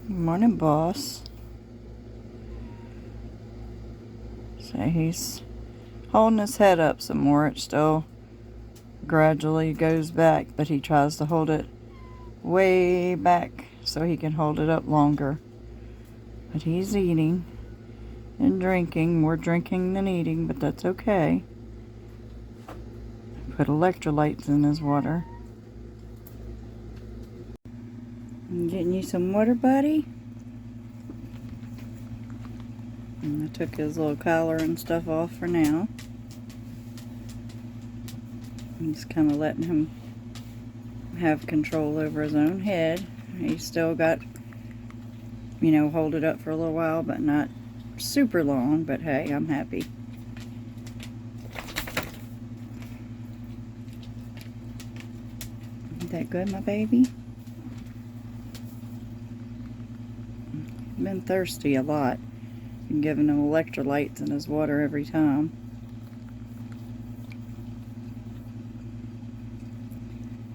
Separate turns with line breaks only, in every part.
Morning, boss. So he's holding his head up some more. It still gradually goes back, but he tries to hold it way back so he can hold it up longer. But he's eating and drinking, more drinking than eating, but that's okay. Put electrolytes in his water. I'm getting you some water, buddy? And I took his little collar and stuff off for now. I'm just kind of letting him have control over his own head. He's still got, you know, hold it up for a little while, but not super long, but hey, I'm happy. Isn't that good, my baby? Been thirsty a lot. Been giving him electrolytes in his water every time.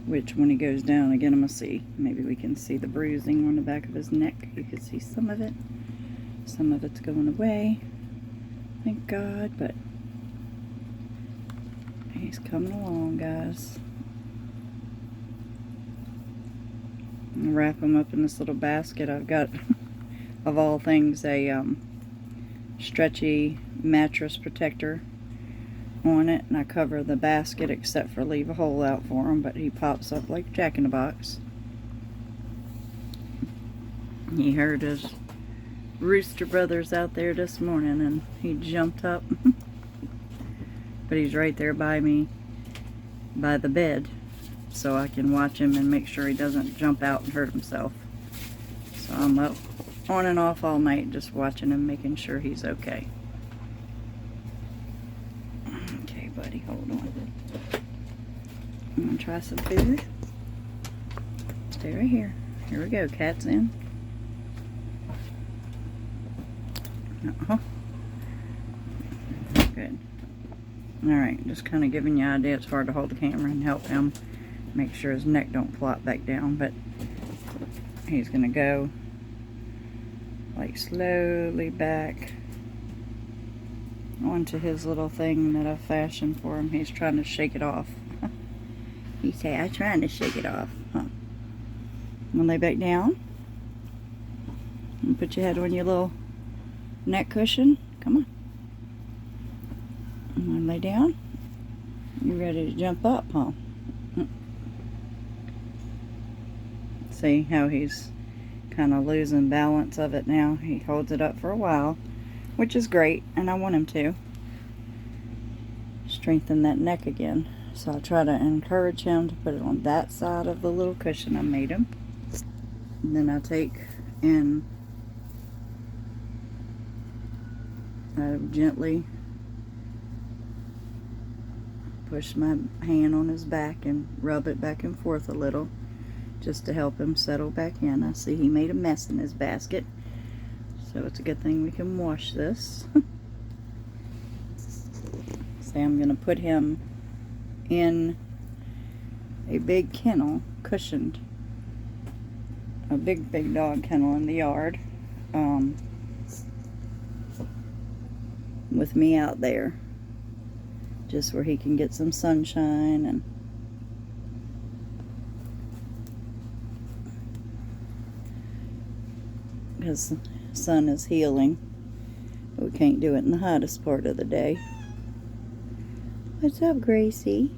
Which, when he goes down again, I'm gonna see. Maybe we can see the bruising on the back of his neck. You can see some of it. Some of it's going away. Thank God, but he's coming along, guys. I'm gonna wrap him up in this little basket. I've got, of all things, a stretchy mattress protector on it, and I cover the basket except for leave a hole out for him, but he pops up like Jack-in-the-Box. He heard his rooster brothers out there this morning and he jumped up. But he's right there by me, by the bed, so I can watch him and make sure he doesn't jump out and hurt himself. So I'm up on and off all night just watching him, making sure he's okay. Okay, buddy, hold on. I'm gonna try some food. Stay right here. Here we go, cat's in. Good. Alright, just kind of giving you an idea. It's hard to hold the camera and help him make sure his neck don't flop back down, but he's gonna go like slowly back onto his little thing that I fashioned for him. He's trying to shake it off. He say, I'm trying to shake it off. Huh. I'm gonna lay back down and put your head on your little neck cushion. Come on. I'm gonna lay down. You ready to jump up, huh? See how he's kind of losing balance of it now. He holds it up for a while, which is great, and I want him to strengthen that neck again. So I try to encourage him to put it on that side of the little cushion I made him. And then I take and I gently push my hand on his back and rub it back and forth a little, just to help him settle back in. I see he made a mess in his basket, so it's a good thing we can wash this. So I'm going to put him in a big kennel, cushioned, a big dog kennel in the yard, with me out there, just where he can get some sunshine. And because the sun is healing, we can't do it in the hottest part of the day. What's up, Gracie?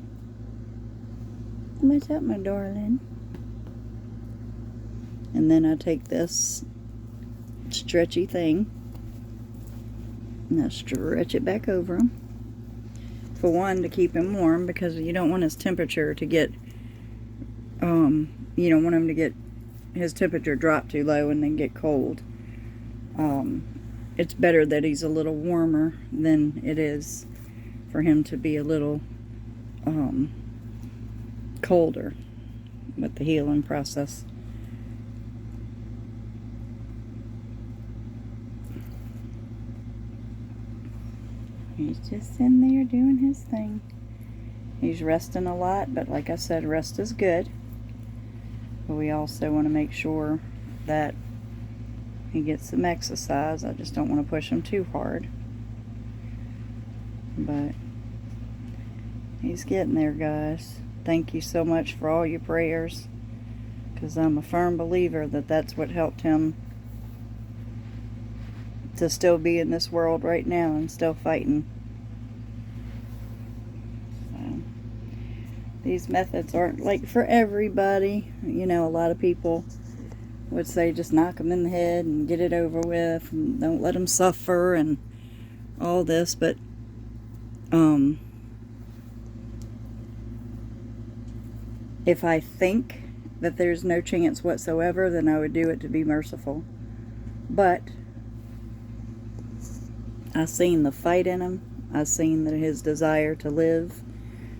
What's up, my darling? And then I take this stretchy thing and I stretch it back over him. For one, to keep him warm, because you don't want his temperature to get, you don't want him to get his temperature drop too low and then get cold. It's better that he's a little warmer than it is for him to be a little colder with the healing process. He's just in there doing his thing. He's resting a lot, but like I said, rest is good. But we also want to make sure that he gets some exercise. I just don't want to push him too hard. But he's getting there, guys. Thank you so much for all your prayers, because I'm a firm believer that that's what helped him to still be in this world right now and still fighting. So, these methods aren't like for everybody. You know, a lot of people would say just knock them in the head and get it over with and don't let them suffer and all this, but if I think that there's no chance whatsoever, then I would do it to be merciful. But I've seen the fight in him. I've seen that his desire to live.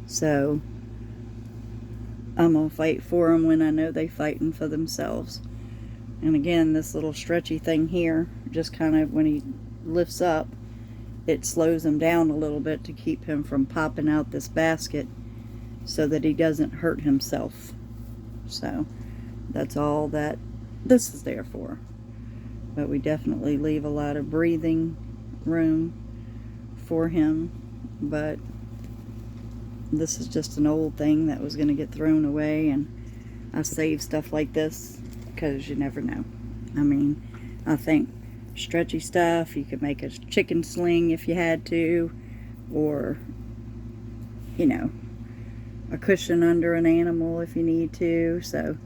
So I'm going to fight for them when I know they're fighting for themselves. And again, this little stretchy thing here, just kind of when he lifts up, it slows him down a little bit to keep him from popping out this basket so that he doesn't hurt himself. So that's all that this is there for. But we definitely leave a lot of breathing room for him. But this is just an old thing that was going to get thrown away, and I save stuff like this because you never know. I mean, I think stretchy stuff, you could make a chicken sling if you had to, or, you know, a cushion under an animal if you need to. So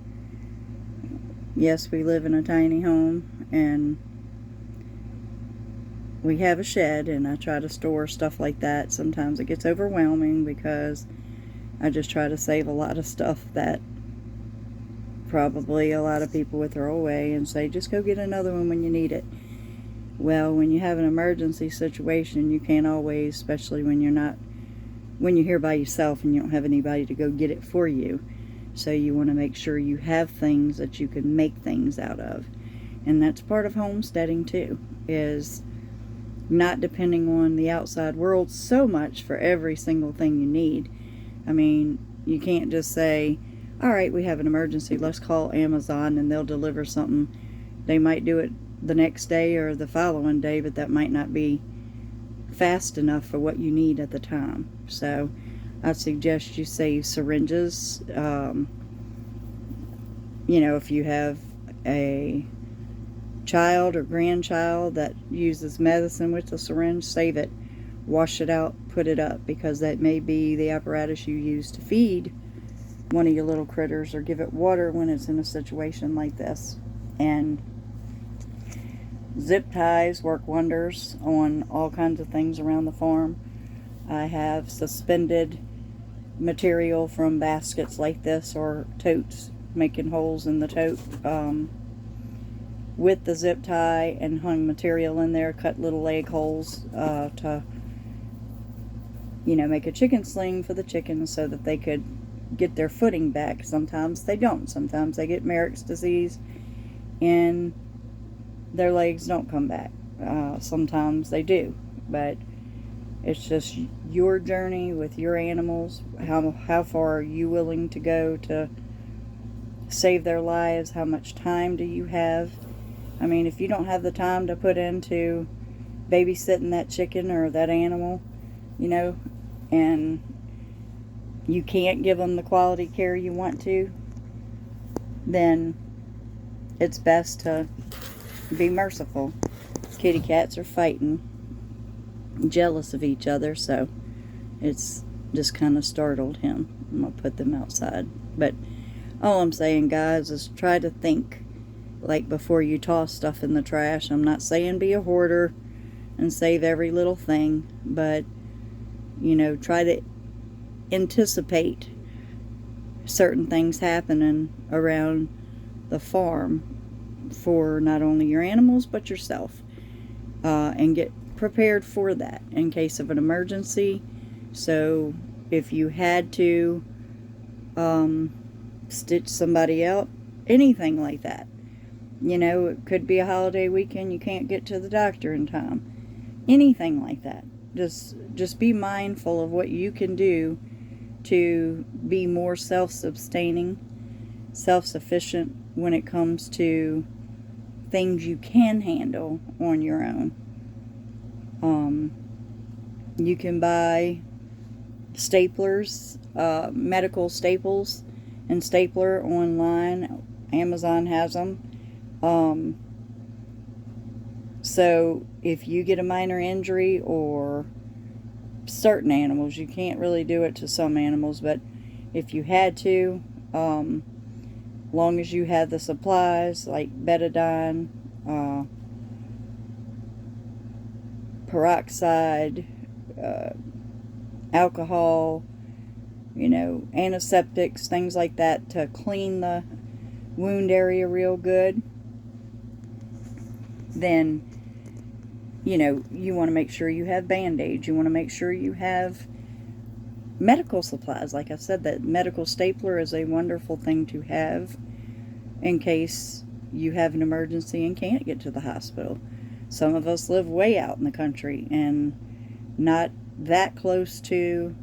yes, we live in a tiny home and we have a shed, and I try to store stuff like that. Sometimes it gets overwhelming because I just try to save a lot of stuff that probably a lot of people would throw away and say just go get another one when you need it. Well, when you have an emergency situation, you can't always, especially when you're here by yourself and you don't have anybody to go get it for you. So you want to make sure you have things that you can make things out of. And that's part of homesteading too, is not depending on the outside world so much for every single thing you need. I mean, you can't just say, all right, we have an emergency, let's call Amazon and they'll deliver something. They might do it the next day or the following day, but that might not be fast enough for what you need at the time. So I suggest you save syringes. You know, if you have a child or grandchild that uses medicine with the syringe, save it, wash it out, put it up, because that may be the apparatus you use to feed one of your little critters or give it water when it's in a situation like this. And zip ties work wonders on all kinds of things around the farm. I have suspended material from baskets like this or totes, making holes in the tote with the zip tie, and hung material in there, cut little leg holes to, you know, make a chicken sling for the chickens so that they could get their footing back. Sometimes they don't. Sometimes they get Merrick's disease and their legs don't come back. Sometimes they do, but it's just your journey with your animals. How far are you willing to go to save their lives? How much time do you have? I mean, if you don't have the time to put into babysitting that chicken or that animal, you know, and you can't give them the quality care you want to, then it's best to be merciful. Kitty cats are fighting, jealous of each other, so it's just kind of startled him. I'm gonna put them outside. But all I'm saying, guys, is try to think like before you toss stuff in the trash. I'm not saying be a hoarder and save every little thing, but you know, try to anticipate certain things happening around the farm for not only your animals but yourself, and get prepared for that in case of an emergency. So if you had to stitch somebody out, anything like that, you know, it could be a holiday weekend, you can't get to the doctor in time, anything like that, just be mindful of what you can do to be more self-sustaining, self-sufficient when it comes to things you can handle on your own. You can buy staplers, medical staples and stapler online. Amazon has them. So if you get a minor injury, or certain animals, you can't really do it to some animals, but if you had to, long as you had the supplies like betadine, peroxide, alcohol, antiseptics, things like that to clean the wound area real good, then you want to make sure you have Band-Aids. You want to make sure you have medical supplies. Like I said, that medical stapler is a wonderful thing to have in case you have an emergency and can't get to the hospital. Some of us live way out in the country and not that close to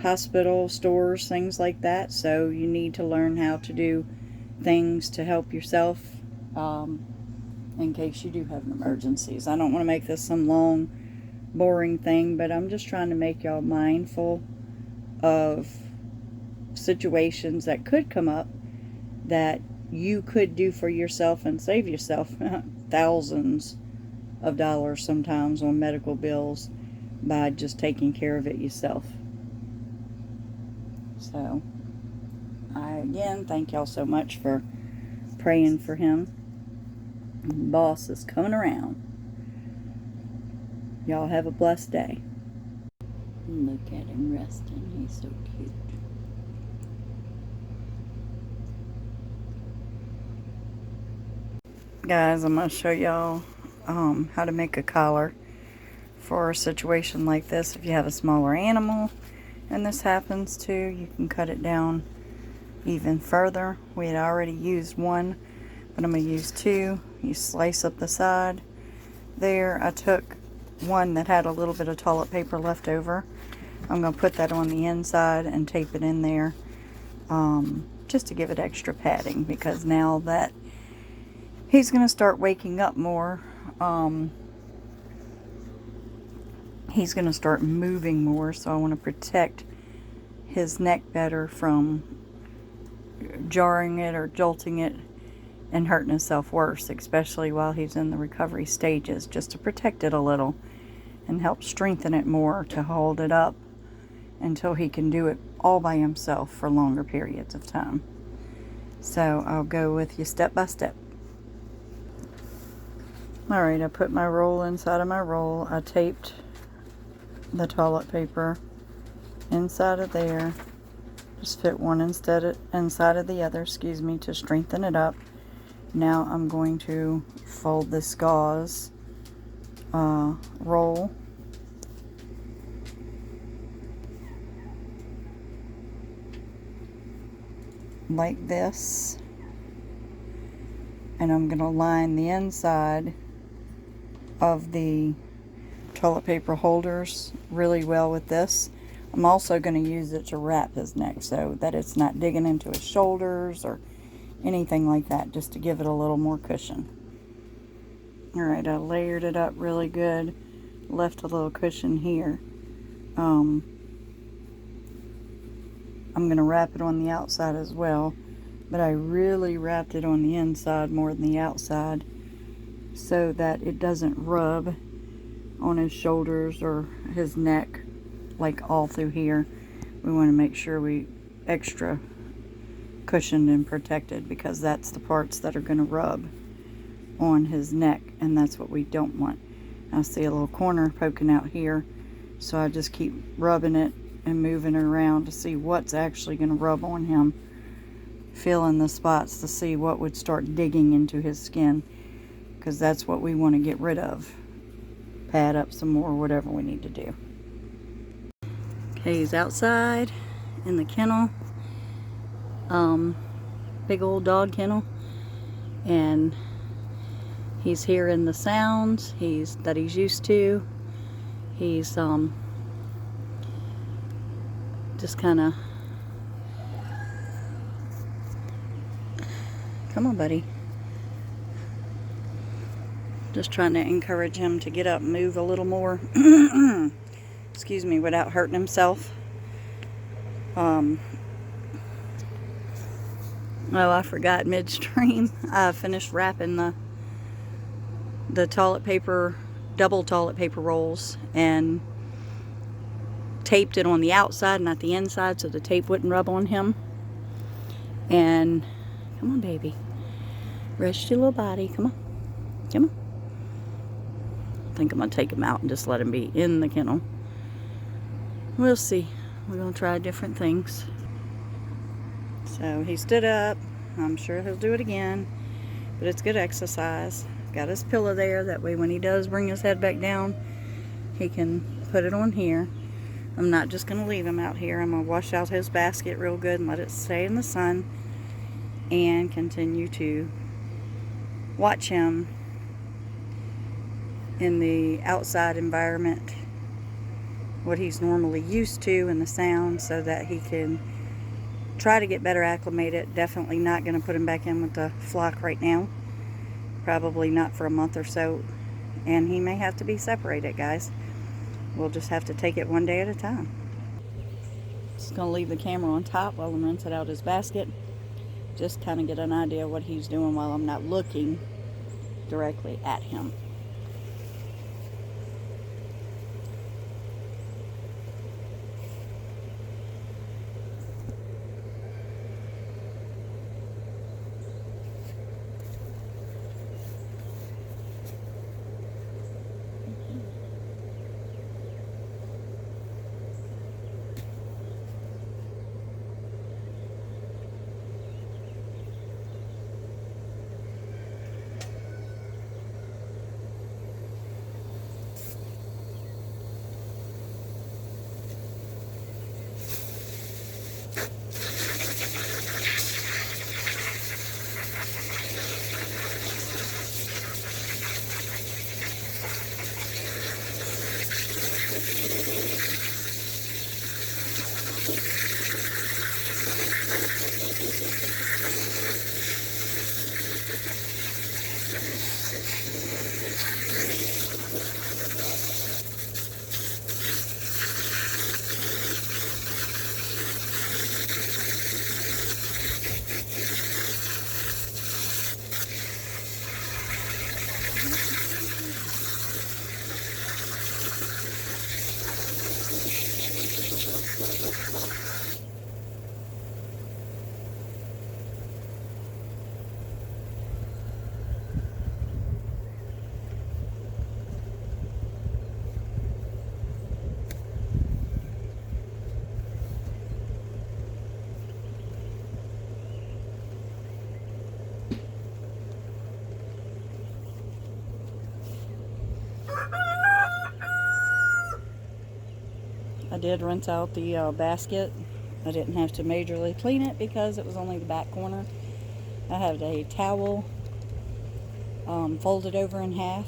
hospital, stores, things like that. So you need to learn how to do things to help yourself in case you do have emergencies. I don't want to make this some long, boring thing, but I'm just trying to make y'all mindful of situations that could come up that you could do for yourself and save yourself thousands of dollars sometimes on medical bills by just taking care of it yourself. So, I again thank y'all so much for praying for him. Boss is coming around. Y'all have a blessed day. Look at him resting. He's so cute. Guys, I'm going to show y'all how to make a collar for a situation like this. If you have a smaller animal and this happens to, you can cut it down even further. We had already used one, but I'm going to use two. You slice up the side there. I took one that had a little bit of toilet paper left over. I'm going to put that on the inside and tape it in there just to give it extra padding, because now that he's going to start waking up more, he's going to start moving more, so I want to protect his neck better from jarring it or jolting it and hurting himself worse, especially while he's in the recovery stages, just to protect it a little and help strengthen it more to hold it up until he can do it all by himself for longer periods of time. So I'll go with you step by step. Alright, I put my roll inside of my roll. I taped the toilet paper inside of there. Just fit one inside of the other, to strengthen it up. Now I'm going to fold this gauze roll like this, and I'm going to line the inside of the toilet paper holders really well with this. I'm also going to use it to wrap his neck so that it's not digging into his shoulders or anything like that, just to give it a little more cushion. Alright, I layered it up really good, left a little cushion here. I'm going to wrap it on the outside as well, but I really wrapped it on the inside more than the outside so that it doesn't rub on his shoulders or his neck like all through here. We want to make sure we extra cushioned and protected, because that's the parts that are going to rub on his neck, and that's what we don't want. I see a little corner poking out here, so I just keep rubbing it and moving it around to see what's actually going to rub on him, feeling the spots to see what would start digging into his skin, because that's what we want to get rid of. Pad up some more, whatever we need to do. Okay, he's outside in the kennel, big old dog kennel, and he's hearing the sounds that he's used to. He's just kind of, come on buddy, Just trying to encourage him to get up and move a little more. Excuse me, without hurting himself. Oh, I forgot midstream. I finished wrapping the toilet paper, double toilet paper rolls, and taped it on the outside, not the inside, so the tape wouldn't rub on him. And come on, baby, rest your little body. Come on, come on. I think I'm gonna take him out and just let him be in the kennel. We'll see. We're gonna try different things. So he stood up. I'm sure he'll do it again, but it's good exercise. Got his pillow there, that way when he does bring his head back down, he can put it on here. I'm not just going to leave him out here. I'm going to wash out his basket real good and let it stay in the sun, and continue to watch him in the outside environment, what he's normally used to, and the sound, so that he can try to get better acclimated. Definitely not going to put him back in with the flock right now. Probably not for a month or so. And he may have to be separated, guys. We'll just have to take it one day at a time. Just going to leave the camera on top while I'm rinsing out his basket. Just kind of get an idea of what he's doing while I'm not looking directly at him. I did rinse out the basket. I didn't have to majorly clean it because it was only the back corner. I had a towel folded over in half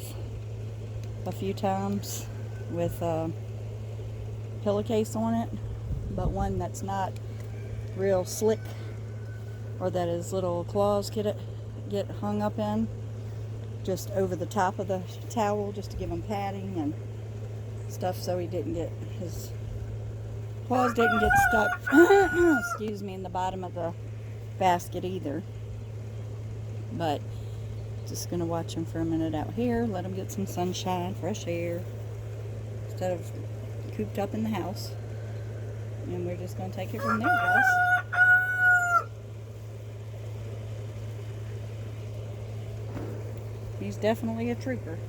a few times with a pillowcase on it, but one that's not real slick, or that his little claws get hung up in, just over the top of the towel, just to give him padding and stuff, so he didn't get his claws didn't get stuck excuse me, in the bottom of the basket either. But just gonna watch him for a minute out here, let him get some sunshine, fresh air, instead of cooped up in the house. And we're just gonna take it from there, guys. He's definitely a trooper.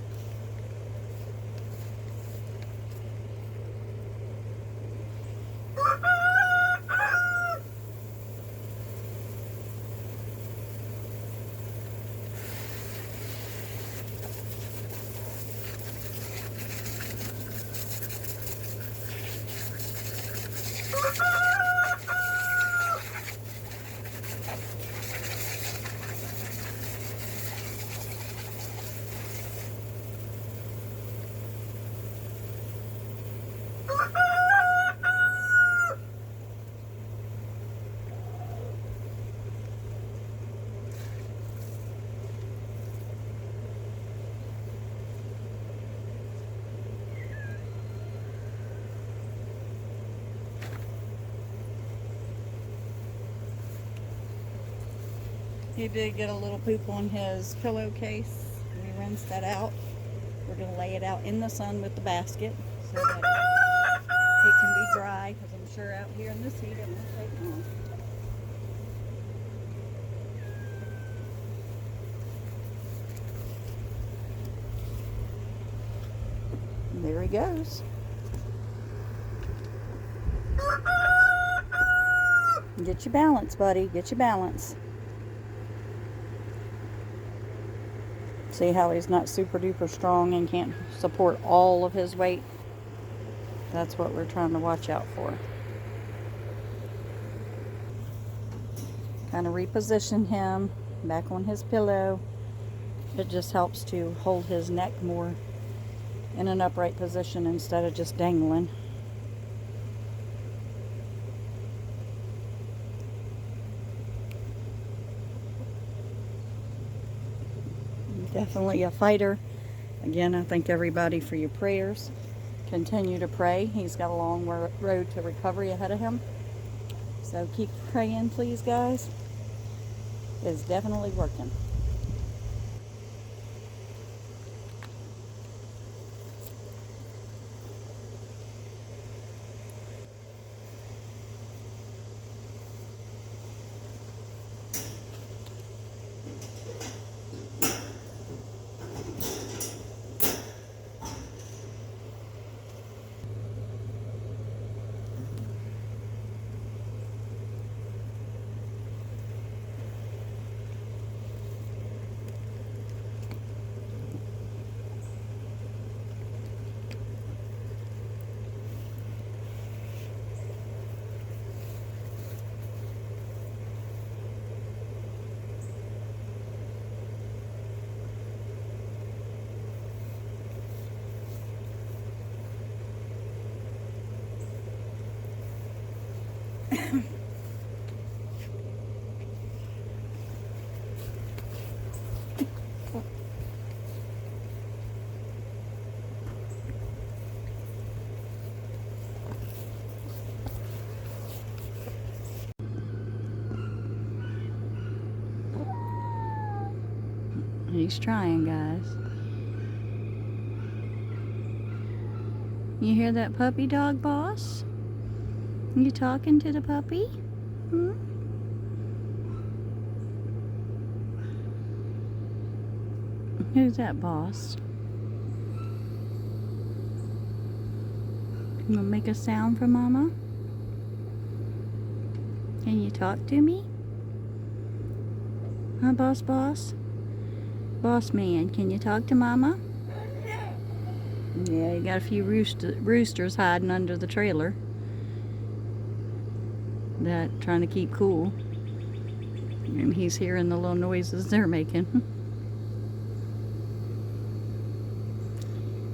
He did get a little poop on his pillowcase. We rinsed that out. We're going to lay it out in the sun with the basket so that it can be dry, because I'm sure out here in this heat it won't take long. And there he goes. Get your balance, buddy. Get your balance. See how he's not super duper strong and can't support all of his weight? That's what we're trying to watch out for. Kind of reposition him back on his pillow. It just helps to hold his neck more in an upright position instead of just dangling. Definitely a fighter. Again, I thank everybody for your prayers. Continue to pray. He's got a long road to recovery ahead of him. So keep praying, please, guys. It's definitely working. He's trying, guys. You hear that puppy dog, boss? You talking to the puppy? Hmm? Who's that, boss? You gonna make a sound for Mama? Can you talk to me? Huh, boss, boss? Boss man, can you talk to Mama? Yeah, you got a few roosters hiding under the trailer. That trying to keep cool. And he's hearing the little noises they're making.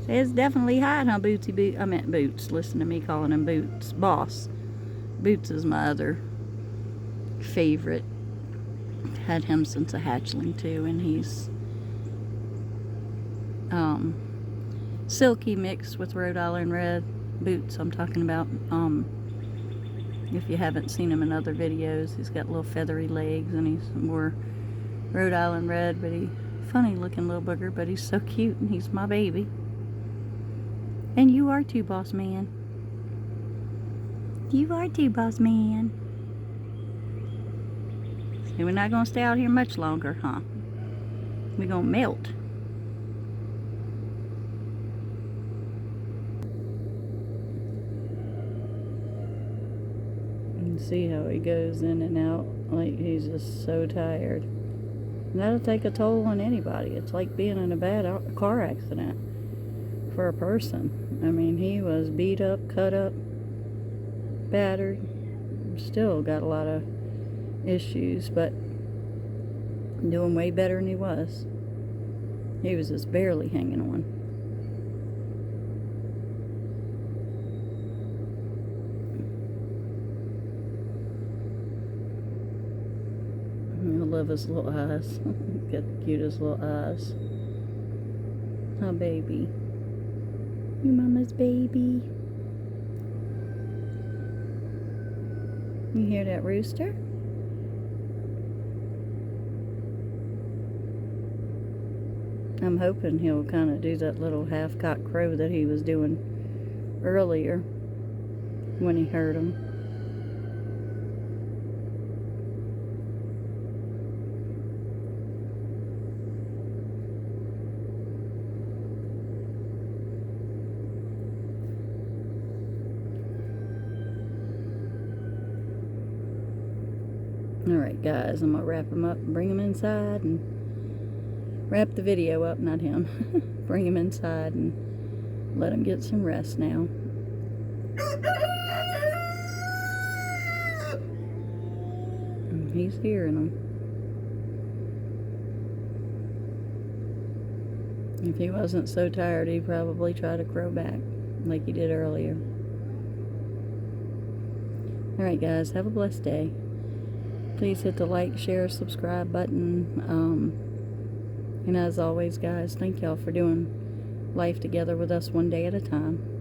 It's definitely hot, huh, Bootsy Boot? I meant Boots. Listen to me calling him Boots. Boss. Boots is my other favorite. Had him since a hatchling too, and he's silky mixed with Rhode Island Red. Boots I'm talking about. If you haven't seen him in other videos, he's got little feathery legs and he's more Rhode Island Red, but he funny looking little booger, but he's so cute and he's my baby. And you are too, boss man. You are too, boss man. So we're not gonna stay out here much longer, huh? We're gonna melt. See how he goes in and out like he's just so tired. And that'll take a toll on anybody. It's like being in a bad car accident for a person. I mean, he was beat up, cut up, battered, still got a lot of issues, but doing way better than he was. He was just barely hanging on. I love his little eyes. Got the cutest little eyes. Oh, baby. You mama's baby. You hear that rooster? I'm hoping he'll kind of do that little half-cock crow that he was doing earlier when he heard him. Alright guys, I'm going to wrap him up and bring him inside and wrap the video up, not him. Bring him inside and let him get some rest now. And he's hearing them. If he wasn't so tired, he'd probably try to crow back like he did earlier. Alright guys, have a blessed day. Please hit the like, share, subscribe button. And as always, guys, thank y'all for doing life together with us one day at a time.